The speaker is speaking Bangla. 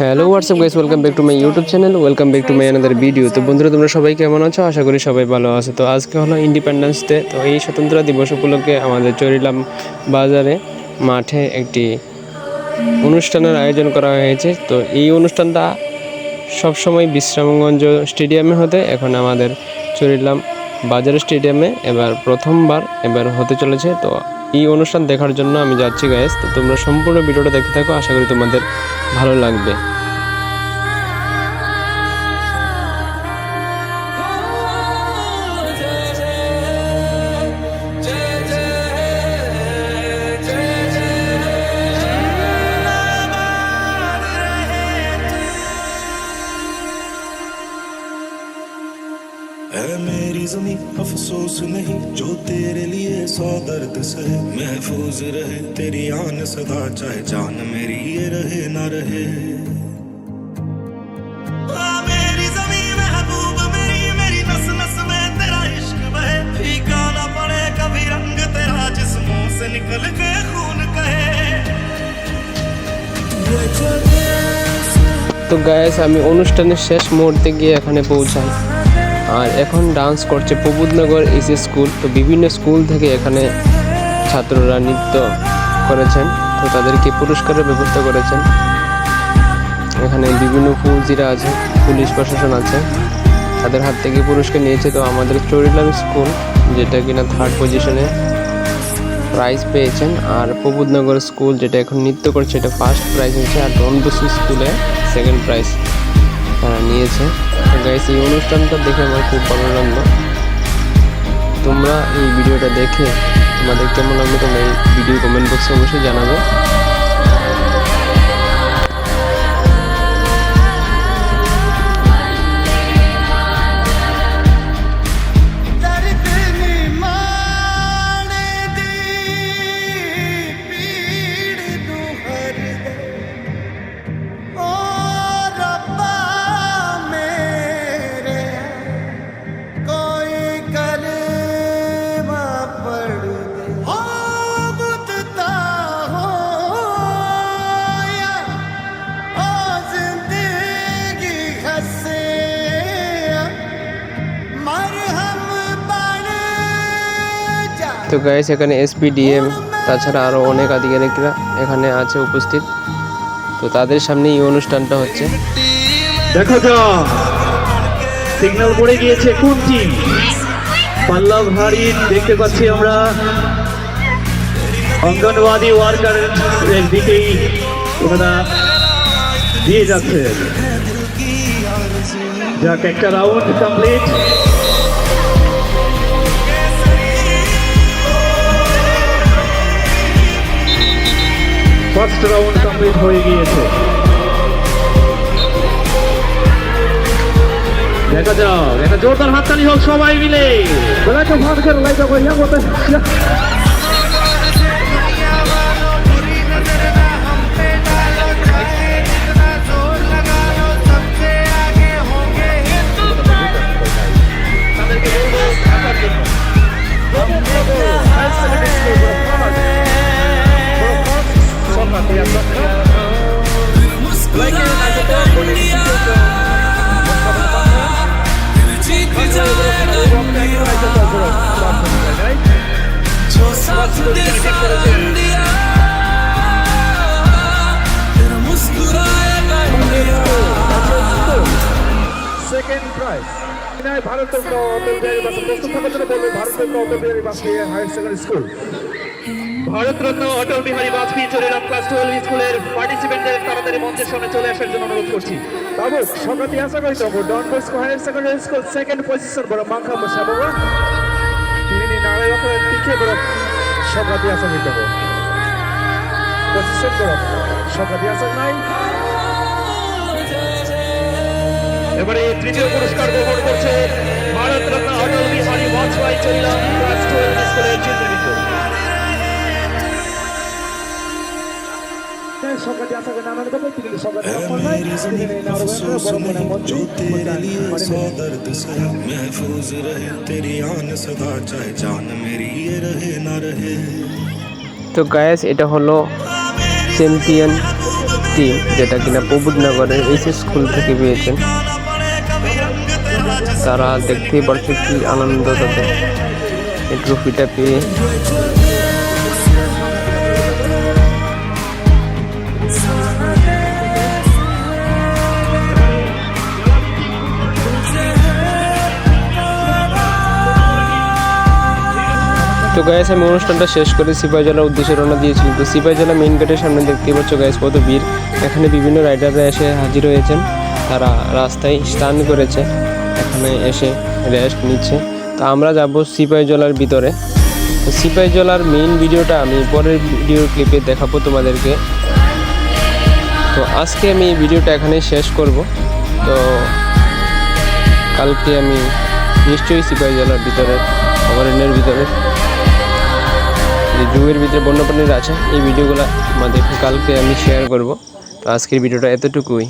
Hello WhatsApp guys, welcome back to my YouTube channel, welcome back to my another video. তো বন্ধুরা, তোমরা সবাই কেমন আছো? আশা করি সবাই ভালো আছো। তো আজকে হলো ইন্ডিপেন্ডেন্স ডে। তো এই স্বতন্ত্র দিবস উপলক্ষে আমাদের চরিলাম বাজারে মাঠে একটি অনুষ্ঠানের আয়োজন করা হয়েছে। তো এই অনুষ্ঠানটা সবসময় বিশ্রামগঞ্জ স্টেডিয়ামে হতে, এখন আমাদের চরিলাম বাজার স্টেডিয়ামে প্রথমবার হতে চলেছে। তো এই অনুষ্ঠান দেখার জন্য আমি যাচ্ছি গাইস। তো তোমরা সম্পূর্ণ ভিডিওটা দেখতে থাকো, আশা করি তোমাদের ভালো লাগবে। है मेरी ज़मीं अफसोस नहीं, जो तेरे लिए सौ दर्द सहे। महफूज रहे तेरी आन सदा, चाहे जान मेरी ये रहे ना रहे। मेरी ज़मीं महबूब मेरी, मेरी नस नस में तेरा इश्क बहे। फीका ना पड़े कभी रंग तेरा, जिस्मों से निकल के खून कहे। তো গাইস, আমি অনুষ্ঠানের শেষ মুহূর্তে গিয়ে এখানে পৌঁছাই, আর এখন ডান্স করছে প্রবোধনগর এসি স্কুল। তো বিভিন্ন স্কুল থেকে এখানে ছাত্ররা নৃত্য করেছেন, তো তাদেরকে পুরস্কারের ব্যবস্থা করেছেন। এখানে বিভিন্ন ফৌজিরা আছে, পুলিশ প্রশাসন আছে, তাদের হাত থেকে পুরস্কার নিয়েছে। তো আমাদের চরিলাম স্কুল, যেটা কিনা 3rd পজিশনে প্রাইজ পেয়েছেন, আর প্রবোধনগর স্কুল যেটা এখন নৃত্য করছে এটা 1st প্রাইজ হয়েছে, আর ডনবস্কো স্কুলে 2nd প্রাইজ তারা নিয়েছে। গাইস, এই অনুষ্ঠানটা দেখে আমার খুব ভালো লাগলো। তোমরা এই ভিডিওটা দেখে তোমাদের কেমন লাগলো তোমরা এই ভিডিও কমেন্ট বক্সে অবশ্যই জানাবে। তো গাইস, এখানে এসপিডিএম তাছাড়া আরও অনেক আধিকারিকরা এখানে আছে উপস্থিত। তো তাদের সামনে এই অনুষ্ঠানটা হচ্ছে। দেখা যাক সিগন্যাল পড়ে গিয়েছে কোন টিম। পাল্লা ভারী দেখতে পাচ্ছি আমরা অঙ্গনওয়াড়ি ওয়ার্কারের দিকেই ওনারা দিয়ে যাচ্ছে। যাক, একটা round complete. First round complete হয়ে গিয়েছে। দেখা যাক, একটা জোরদার হাততালি হোক সবাই মিলে। সেকেন্ড প্রাইজ ভারতের প্রস্তুত থাকার জন্য বলবে ভারতের Atal Bihari Vajpayee higher secondary school. Bharat Ratna Atal Bihari Vajpayee চরিলাম ক্লাস 12 স্কুলের পার্টিসিপেন্টদের তাড়াতাড়ি মঞ্চের সামনে চলে আসার জন্য অনুরোধ করছি। বাবু সকালে আশা করি যাবো Don Bosco higher secondary school 2nd position বড় মাংখা বসা বাবু তিনি নারায় ওখানে টিকে বড় সকালে আশা করি যাবো পজিশন বড় সকালে আশা নাই। এবারে তৃতীয় পুরস্কার গ্রহণ করছে ভারতরত্ন অটল বিহারী বাজপেয়ী চরিলাম ক্লাস 12 স্কুলের চিত্রনিত। जो तेरे लिए सौ दर्द सहे। महफूज रहे तेरी आन सदा, चाहे जान मेरी ये रहे ना रहे। তো গাইস, এটা হলো চ্যাম্পিয়ন টিম, যেটা কিনা প্রবোধনগরের এইচএস স্কুল থেকে পেয়েছেন। তারা দেখতেই পারছে কি আনন্দ তাদের এই ট্রফিটা পেয়ে। তো গাইস আমি অনুষ্ঠানটা শেষ করে সিপাহীজলার উদ্দেশ্যে রওনা দিয়েছিল। তো সিপাহীজলা মেইন গেটের সামনে দেখতেই পাচ্ছ গাইস কত ভিড়। এখানে বিভিন্ন রাইডাররা এসে হাজির হয়েছেন, তারা রাস্তায় স্টান করেছে, এখানে এসে রেস্ট নিচ্ছে। তো আমরা যাব সিপাহীজলার ভিতরে। তো সিপাহীজলার মেইন ভিডিওটা আমি পরের ভিডিও ক্লিপে দেখাবো তোমাদেরকে। তো আজকে আমি এই ভিডিওটা এখানেই শেষ করব। তো কালকে আমি নিশ্চয়ই সিপাহীজলার ভিতরে অভয়ারণ্যের ভিতরে যে জুয়ের ভিতরে বন্যপ্রাণীরা আছে এই ভিডিওগুলো আমাদের কালকে আমি শেয়ার করব। তো আজকের ভিডিওটা এতটুকুই।